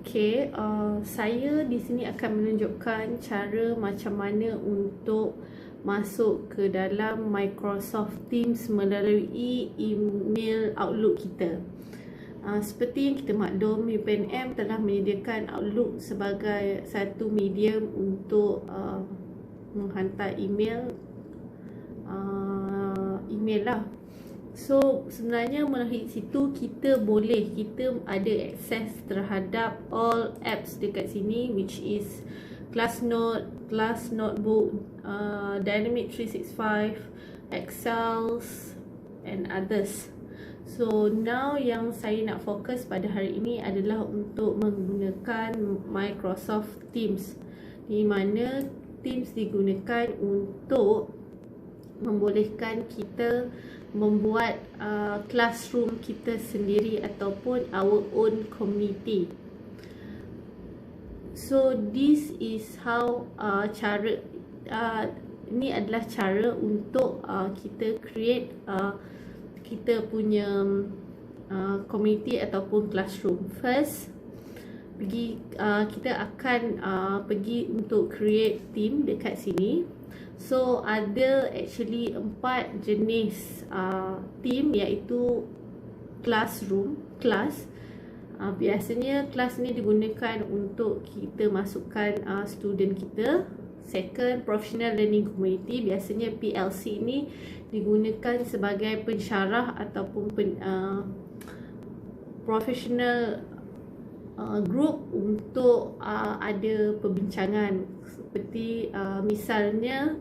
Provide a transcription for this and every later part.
Okey, saya di sini akan menunjukkan cara macam mana untuk masuk ke dalam Microsoft Teams melalui email Outlook kita. Seperti yang kita maklum, UPNM telah menyediakan Outlook sebagai satu medium untuk menghantar email lah. So sebenarnya melalui situ kita ada akses terhadap all apps dekat sini, which is ClassNote, Class Notebook, Dynamic 365, Excel and others. So now yang saya nak fokus pada hari ini adalah untuk menggunakan Microsoft Teams, di mana Teams digunakan untuk membolehkan kita membuat classroom kita sendiri ataupun our own community. So this is how ini adalah cara untuk kita create kita punya community ataupun classroom. First, kita akan pergi untuk create team dekat sini. So ada actually 4 jenis team, iaitu classroom, kelas. Biasanya kelas ni digunakan untuk kita masukkan student kita. Second, professional learning community. Biasanya PLC ni digunakan sebagai pensyarah ataupun professional group untuk ada perbincangan. Seperti misalnya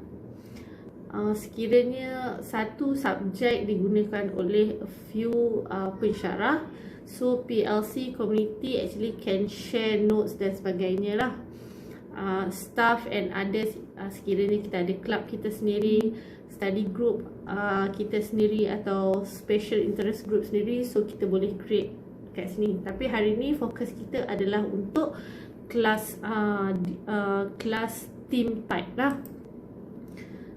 sekiranya satu subjek digunakan oleh a few pensyarah, so PLC community actually can share notes dan sebagainya lah. Staff and others, sekiranya kita ada club kita sendiri, study group kita sendiri atau special interest group sendiri, so kita boleh create kat sini. Tapi hari ni fokus kita adalah untuk kelas team type lah.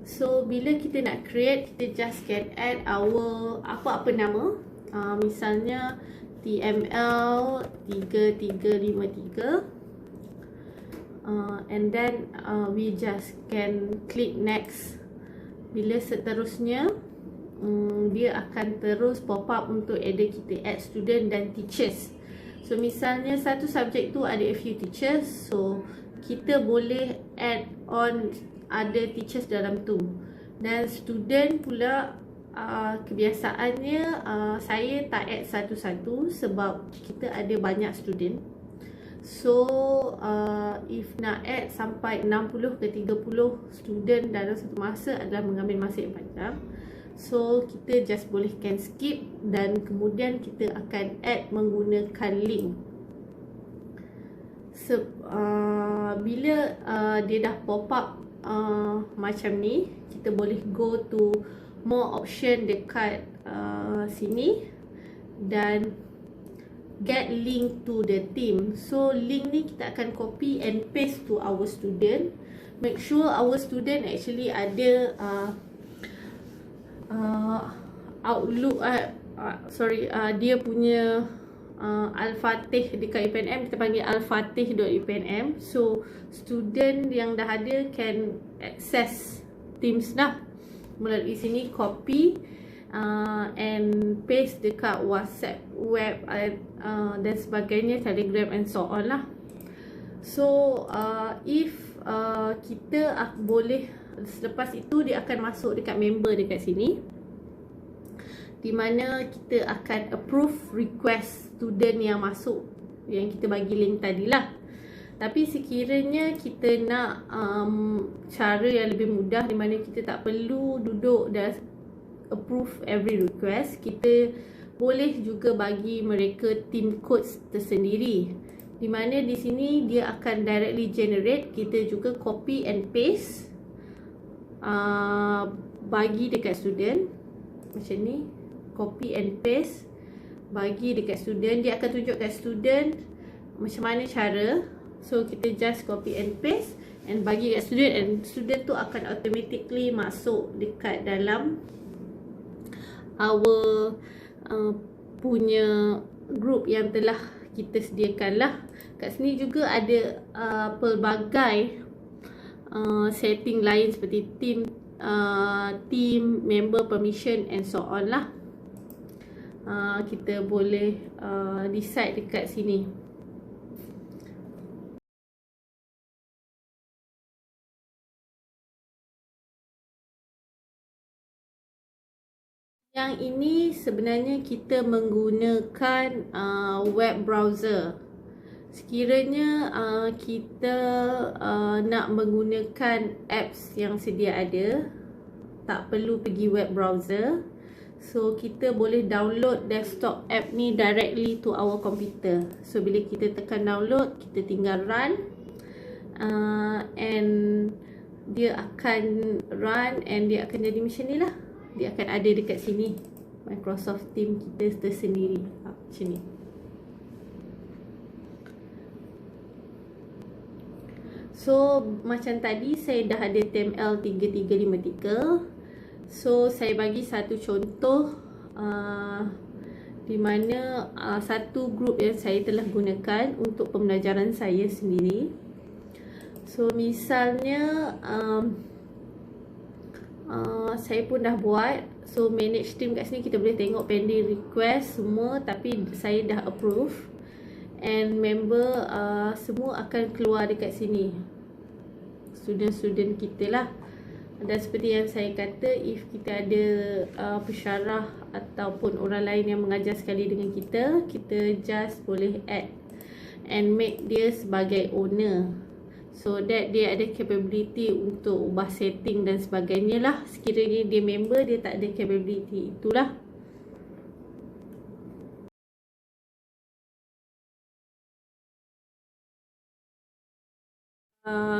So bila kita nak create, kita just can add our apa-apa nama, misalnya TML 3353, and then we just can click next. Bila seterusnya dia akan terus pop up untuk either kita add student dan teachers. So misalnya satu subjek tu ada a few teachers, so kita boleh add on ada teachers dalam tu. Dan student pula, kebiasaannya saya tak add satu-satu sebab kita ada banyak student. So if nak add sampai 60 ke 30 student dalam satu masa adalah mengambil masa yang panjang. So kita just bolehkan skip dan kemudian kita akan add menggunakan link. Bila dia dah pop up macam ni, kita boleh go to more option dekat sini dan get link to the team. So link ni kita akan copy and paste to our student. Make sure our student actually ada Outlook, dia punya Al-Fatih dekat UPNM, kita panggil alfatih.upnm. So student yang dah ada can access Teams lah melalui sini, copy and paste dekat WhatsApp, web dan sebagainya, Telegram and so on lah. So if kita boleh, selepas itu dia akan masuk dekat member dekat sini, di mana kita akan approve request student yang masuk, yang kita bagi link tadi lah. Tapi sekiranya kita nak cara yang lebih mudah, di mana kita tak perlu duduk dan approve every request, kita boleh juga bagi mereka team codes tersendiri, di mana di sini dia akan directly generate. Kita juga copy and paste, bagi dekat student macam ni, copy and paste bagi dekat student. Dia akan tunjuk kat student macam mana cara. So kita just copy and paste and bagi kat student, and student tu akan automatically masuk dekat dalam our punya group yang telah kita sediakan lah. Kat sini juga ada pelbagai setting lain seperti team, member permission and so on lah. Kita boleh decide dekat sini. Yang ini sebenarnya kita menggunakan web browser. Sekiranya kita nak menggunakan apps yang sedia ada, tak perlu pergi web browser. So kita boleh download desktop app ni directly to our computer. So bila kita tekan download, kita tinggal run, and dia akan run and dia akan jadi macam ni lah. Dia akan ada dekat sini, Microsoft Teams kita tersendiri macam ni. So macam tadi saya dah ada TML 3353. So saya bagi satu contoh di mana satu grup yang saya telah gunakan untuk pembelajaran saya sendiri. So misalnya saya pun dah buat. So manage team kat sini kita boleh tengok pending request semua, tapi saya dah approve. And member semua akan keluar dekat sini, student-student kita lah. Dan seperti yang saya kata, if kita ada pensyarah ataupun orang lain yang mengajar sekali dengan kita, kita just boleh add and make dia sebagai owner, so that dia ada capability untuk ubah setting dan sebagainya lah. Sekiranya dia member, dia tak ada capability itulah.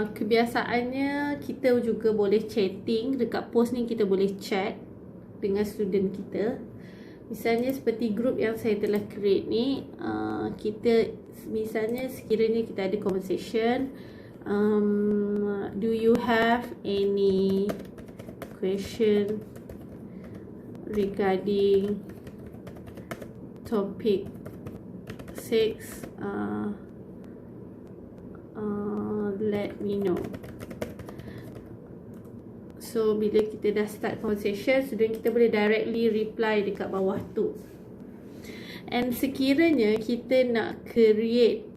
Kebiasaannya kita juga boleh chatting. Dekat post ni kita boleh chat dengan student kita. Misalnya seperti group yang saya telah create ni, kita misalnya sekiranya kita ada conversation, do you have any question regarding topic 6? Let me know. So bila kita dah start conversation, student kita boleh directly reply dekat bawah tu. And sekiranya kita nak create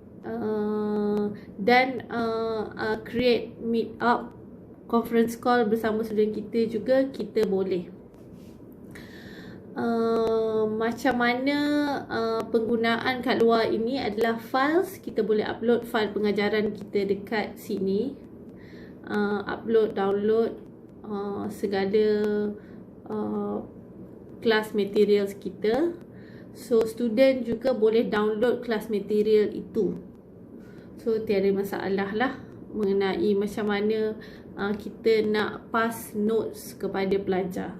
create meet up conference call bersama student kita juga, kita boleh. Macam mana penggunaan kat luar ini adalah files. Kita boleh upload file pengajaran kita dekat sini, upload, download segala class materials kita. So student juga boleh download class material itu. So tiada masalah lah mengenai macam mana kita nak pass notes kepada pelajar.